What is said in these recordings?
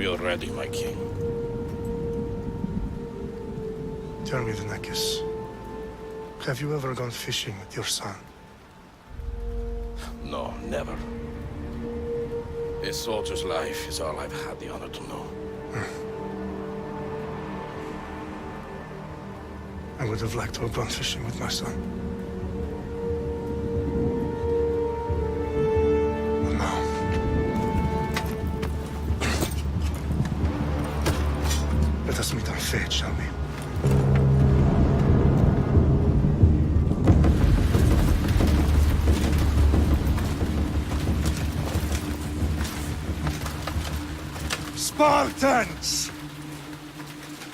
We are ready, my king. Tell me, the Nekis, have you ever gone fishing with your son? No, never. A soldier's life is all I've had the honor to know. I would have liked to have gone fishing with my son. But no. Let us meet our fate, shall we? Spartans!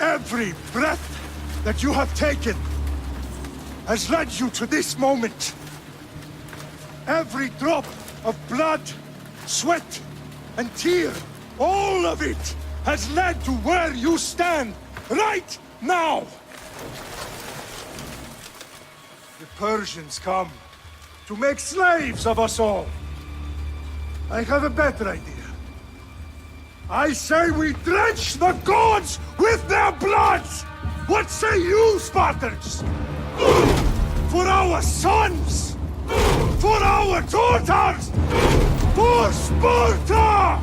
Every breath that you have taken has led you to this moment. Every drop of blood, sweat, and tear, all of it has led to where you stand right now. The Persians come to make slaves of us all. I have a better idea. I say we drench the gods with their blood! What say you, Spartans? For our sons! For our daughters! For Sparta!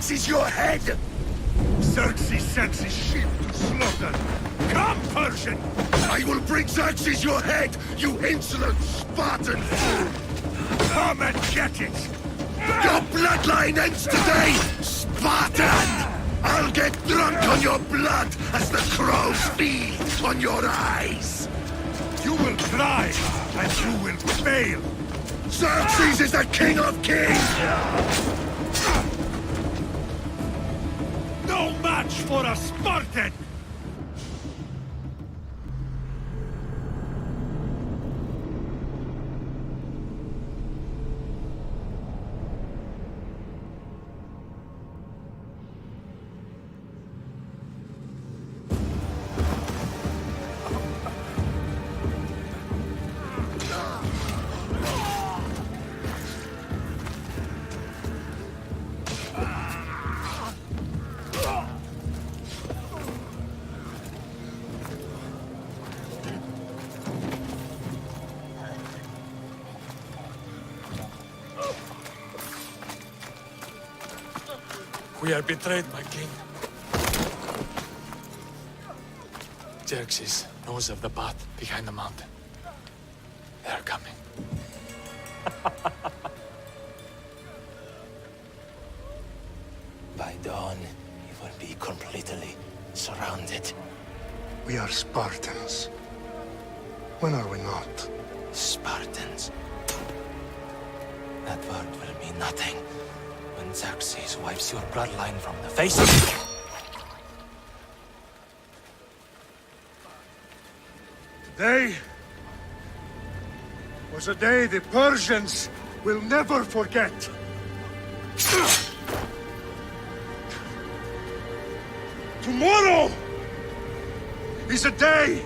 Xerxes your head! Xerxes sends his sheep to slaughter. Come, Persian! I will bring Xerxes your head, you insolent Spartan! Come and get it! Your bloodline ends today, Spartan! I'll get drunk on your blood as the crows feed on your eyes! You will cry, and you will fail! Xerxes is the king of kings! No match for a Spartan! We are betrayed, my king. Xerxes knows of the path behind the mountain. They are coming. By dawn, you will be completely surrounded. We are Spartans. When are we not? Spartans. That word will mean nothing when Xerxes wipes your bloodline from the face of the... Today was a day the Persians will never forget. Tomorrow is a day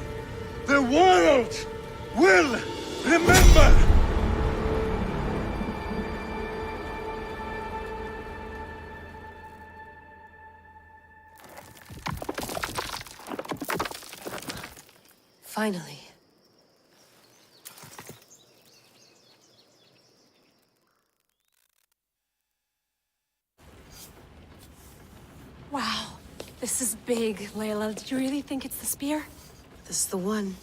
the world will remember. Finally. Wow, this is big, Layla. Did you really think it's the spear? This is the one.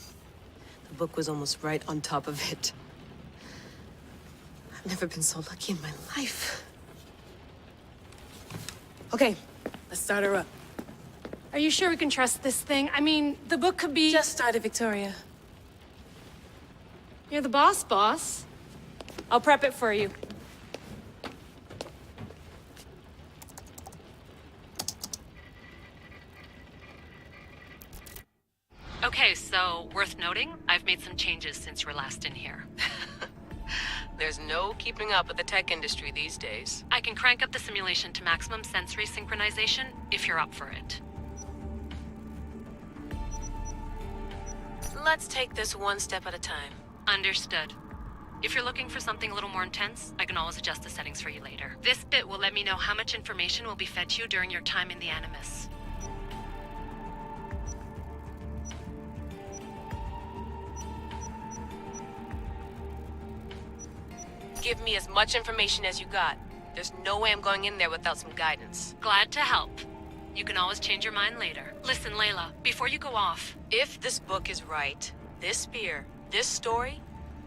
The book was almost right on top of it. I've never been so lucky in my life. Okay, let's start her up. Are you sure we can trust this thing? I mean, the book could be... Just started, Victoria. You're the boss. I'll prep it for you. Okay, so worth noting, I've made some changes since you were last in here. There's no keeping up with the tech industry these days. I can crank up the simulation to maximum sensory synchronization if you're up for it. Let's take this one step at a time. Understood. If you're looking for something a little more intense, I can always adjust the settings for you later. This bit will let me know how much information will be fed to you during your time in the Animus. Give me as much information as you got. There's no way I'm going in there without some guidance. Glad to help. You can always change your mind later. Listen, Layla, before you go off... If this book is right, this spear, this story,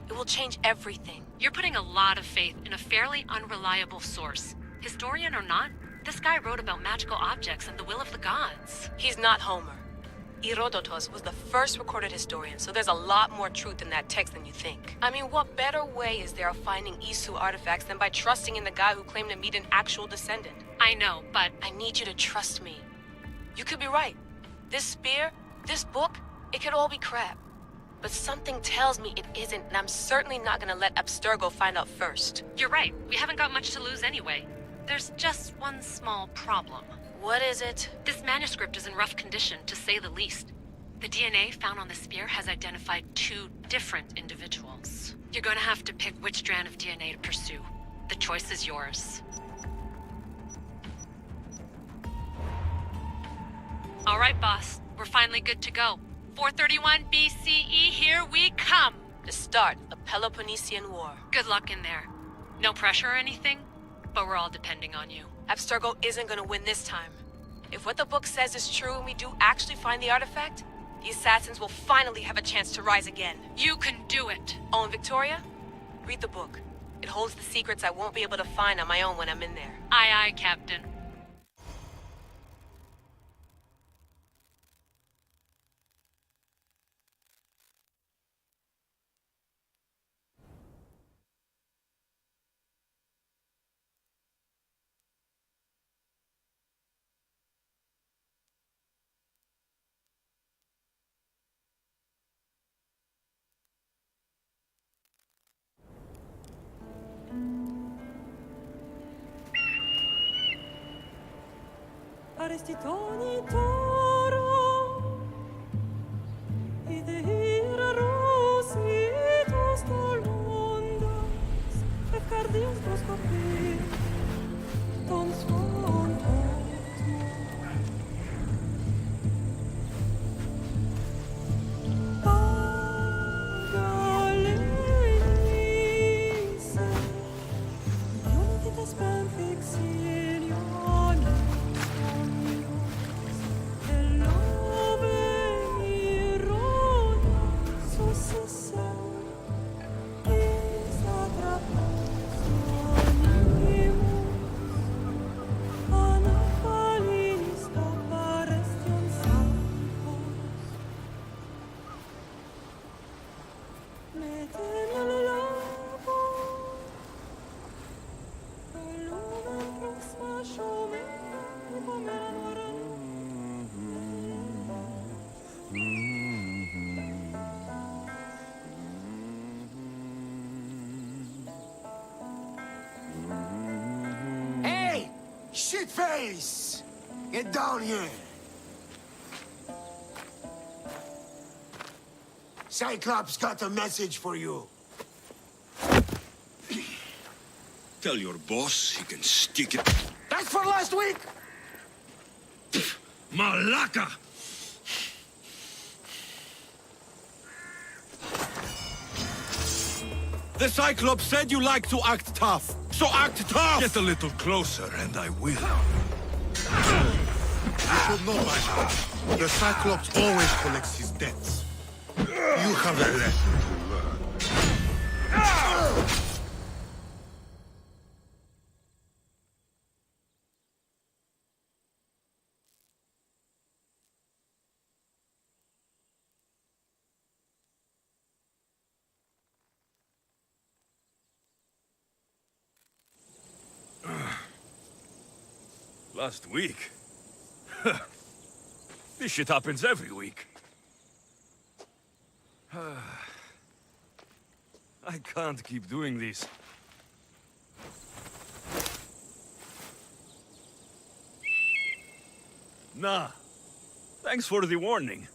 it will change everything. You're putting a lot of faith in a fairly unreliable source. Historian or not, this guy wrote about magical objects and the will of the gods. He's not Homer. Herodotus was the first recorded historian, so there's a lot more truth in that text than you think. I mean, what better way is there of finding Isu artifacts than by trusting in the guy who claimed to meet an actual descendant? I know, but... I need you to trust me. You could be right. This spear, this book, it could all be crap. But something tells me it isn't, and I'm certainly not gonna let Abstergo find out first. You're right. We haven't got much to lose anyway. There's just one small problem. What is it? This manuscript is in rough condition, to say the least. The DNA found on the spear has identified 2 different individuals. You're going to have to pick which strand of DNA to pursue. The choice is yours. All right, boss. We're finally good to go. 431 BCE, here we come! The start of Peloponnesian War. Good luck in there. No pressure or anything, but we're all depending on you. Abstergo isn't gonna win this time. If what the book says is true and we do actually find the artifact, the assassins will finally have a chance to rise again. You can do it. Oh, and Victoria? Read the book. It holds the secrets I won't be able to find on my own when I'm in there. Aye, aye, Captain. Arestitoni toro, ide ira rositos tolondas, efcardios proscopi, ton swan Pagalenice, unitas benfixilione. Hey! Shitface! Get down here! Cyclops got a message for you. Tell your boss he can stick it. That's for last week! Malaka! The Cyclops said you like to act tough. So act tough! Get a little closer, and I will. You should know by now. The Cyclops always collects his debts. You have a lesson to learn. Last week? This shit happens every week. I can't keep doing this. Nah. Thanks for the warning.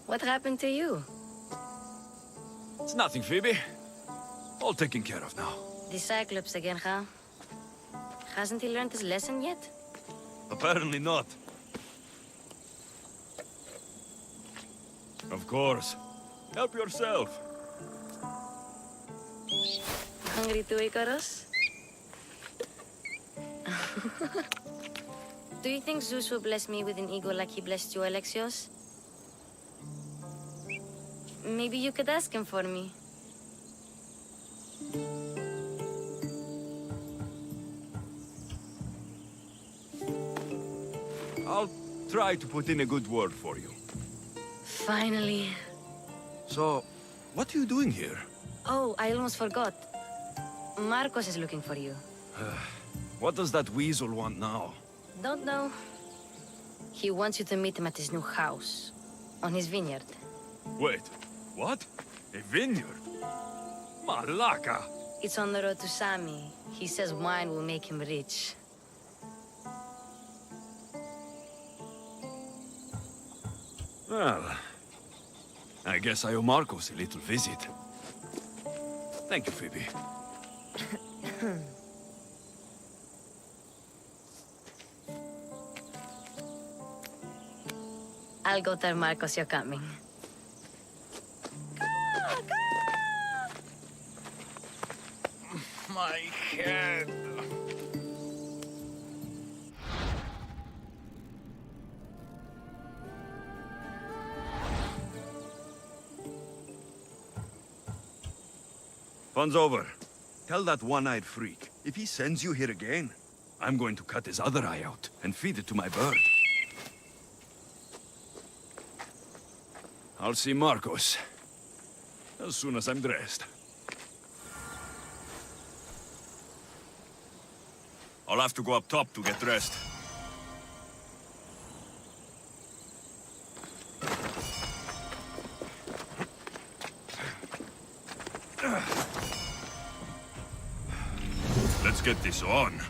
What happened to you? It's nothing, Phoebe. All taken care of now. The Cyclops again, huh? Hasn't he learned his lesson yet? Apparently not. Of course. Help yourself. Hungry too, Icarus? Do you think Zeus will bless me with an ego like he blessed you, Alexios? Maybe you could ask him for me. I'll try to put in a good word for you. Finally. So, what are you doing here? Oh, I almost forgot. Marcos is looking for you. What does that weasel want now? Don't know. He wants you to meet him at his new house. On his vineyard. Wait, what? A vineyard? Malaka! It's on the road to Sami. He says wine will make him rich. Well, I guess I owe Marcos a little visit. Thank you, Phoebe. I'll go tell Marcos you're coming. My head. Fun's over. Tell that one-eyed freak, if he sends you here again, I'm going to cut his other eye out and feed it to my bird. I'll see Marcos as soon as I'm dressed. I'll have to go up top to get dressed. Let's get this on.